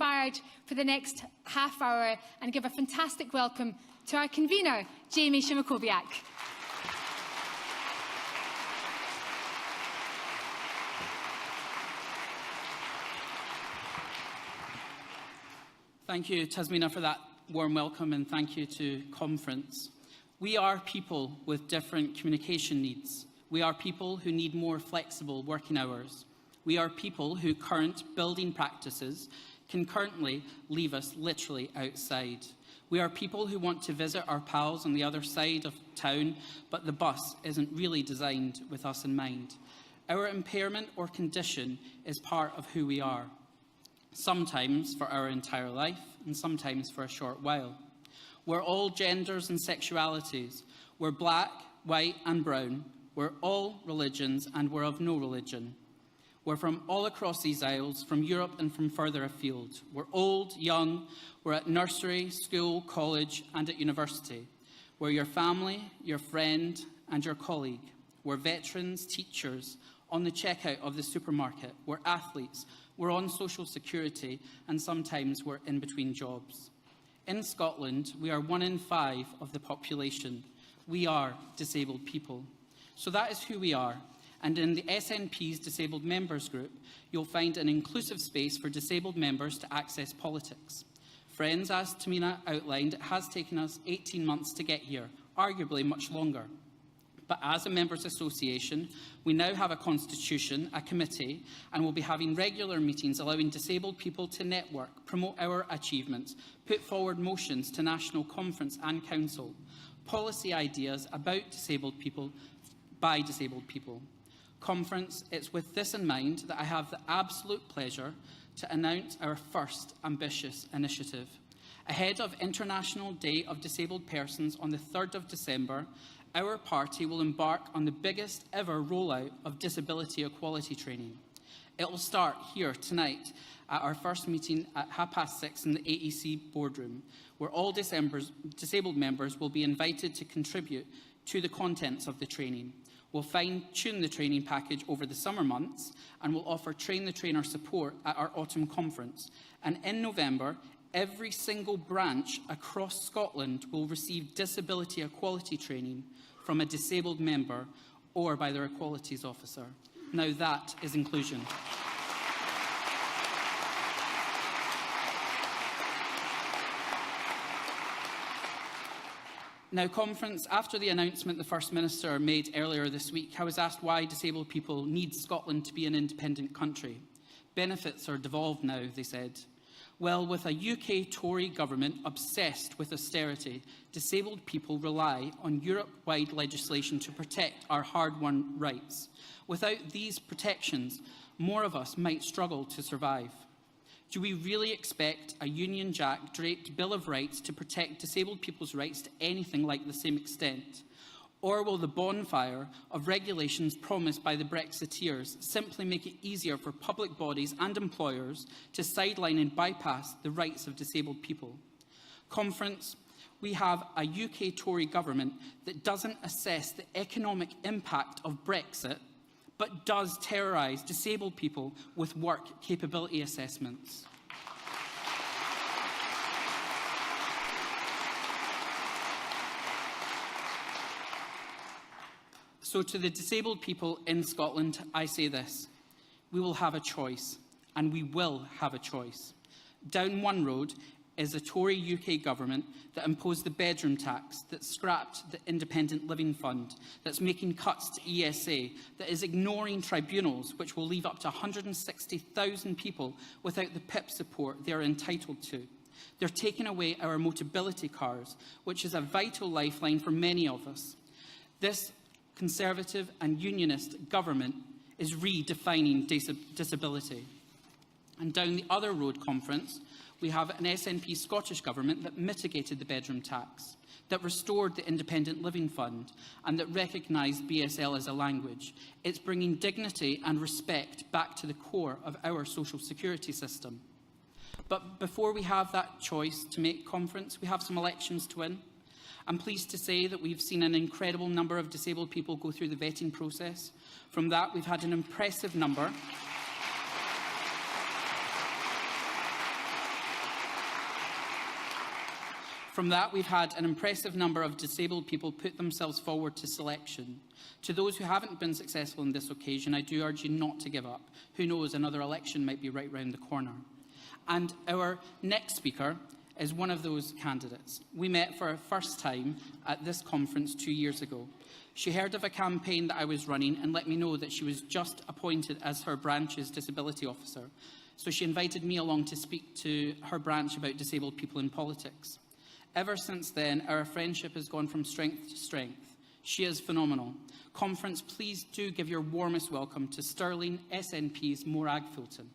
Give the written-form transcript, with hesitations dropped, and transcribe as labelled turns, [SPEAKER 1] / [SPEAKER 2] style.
[SPEAKER 1] inspired for the next half hour and give a fantastic welcome to our convener, Jamie Szymkowiak.
[SPEAKER 2] Thank you, Tasmina, for that warm welcome, and thank you to Conference. We are people with different communication needs. We are people who need more flexible working hours. We are people whose current building practices can currently leave us literally outside. We are people who want to visit our pals on the other side of town, but the bus isn't really designed with us in mind. Our impairment or condition is part of who we are, sometimes for our entire life and sometimes for a short while. We're all genders and sexualities. We're black, white and brown. We're all religions and we're of no religion. We're from all across these isles, from Europe and from further afield. We're old, young, we're at nursery, school, college and at university. We're your family, your friend and your colleague. We're veterans, teachers, on the checkout of the supermarket. We're athletes, we're on social security and sometimes we're in between jobs. In Scotland, we are 1 in 5 of the population. We are disabled people. So that is who we are. And in the SNP's Disabled Members Group, you'll find an inclusive space for disabled members to access politics. Friends, as Tamina outlined, it has taken us 18 months to get here, arguably much longer. But as a members' association, we now have a constitution, a committee, and we'll be having regular meetings allowing disabled people to network, promote our achievements, put forward motions to National Conference and Council, policy ideas about disabled people by disabled people. Conference, it's with this in mind that I have the absolute pleasure to announce our first ambitious initiative. Ahead of International Day of Disabled Persons on the 3rd of December, our party will embark on the biggest ever rollout of disability equality training. It will start here tonight at our first meeting at 6:30 in the AEC boardroom, where all disabled members will be invited to contribute to the contents of the training. We'll fine-tune the training package over the summer months and we'll offer Train the Trainer support at our autumn conference. And in November, every single branch across Scotland will receive disability equality training from a disabled member or by their equalities officer. Now that is inclusion. Now, Conference, after the announcement the First Minister made earlier this week, I was asked why disabled people need Scotland to be an independent country. Benefits are devolved now, they said. Well, with a UK Tory government obsessed with austerity, disabled people rely on Europe-wide legislation to protect our hard-won rights. Without these protections, more of us might struggle to survive. Do we really expect a Union Jack draped Bill of Rights to protect disabled people's rights to anything like the same extent? Or will the bonfire of regulations promised by the Brexiteers simply make it easier for public bodies and employers to sideline and bypass the rights of disabled people? Conference, we have a UK Tory government that doesn't assess the economic impact of Brexit, but does terrorise disabled people with work capability assessments. So to the disabled people in Scotland, I say this: we will have a choice, and we will have a choice. Down one road is a Tory UK government that imposed the bedroom tax, that scrapped the Independent Living Fund, that's making cuts to ESA, that is ignoring tribunals, which will leave up to 160,000 people without the PIP support they are entitled to. They're taking away our Motability cars, which is a vital lifeline for many of us. This Conservative and Unionist government is redefining disability. And down the other road, Conference, we have an SNP Scottish Government that mitigated the bedroom tax, that restored the Independent Living Fund, and that recognised BSL as a language. It's bringing dignity and respect back to the core of our social security system. But before we have that choice to make, Conference, we have some elections to win. I'm pleased to say that we've seen an incredible number of disabled people go through the vetting process. From that, we've had an impressive number From that, we've had an impressive number of disabled people put themselves forward to selection. To those who haven't been successful on this occasion, I do urge you not to give up. Who knows, another election might be right round the corner. And our next speaker is one of those candidates. We met for a first time at this conference 2 years ago. She heard of a campaign that I was running and let me know that she was just appointed as her branch's disability officer. So she invited me along to speak to her branch about disabled people in politics. Ever since then, our friendship has gone from strength to strength. She is phenomenal. Conference, please do give your warmest welcome to Stirling SNP's Morag Fulton.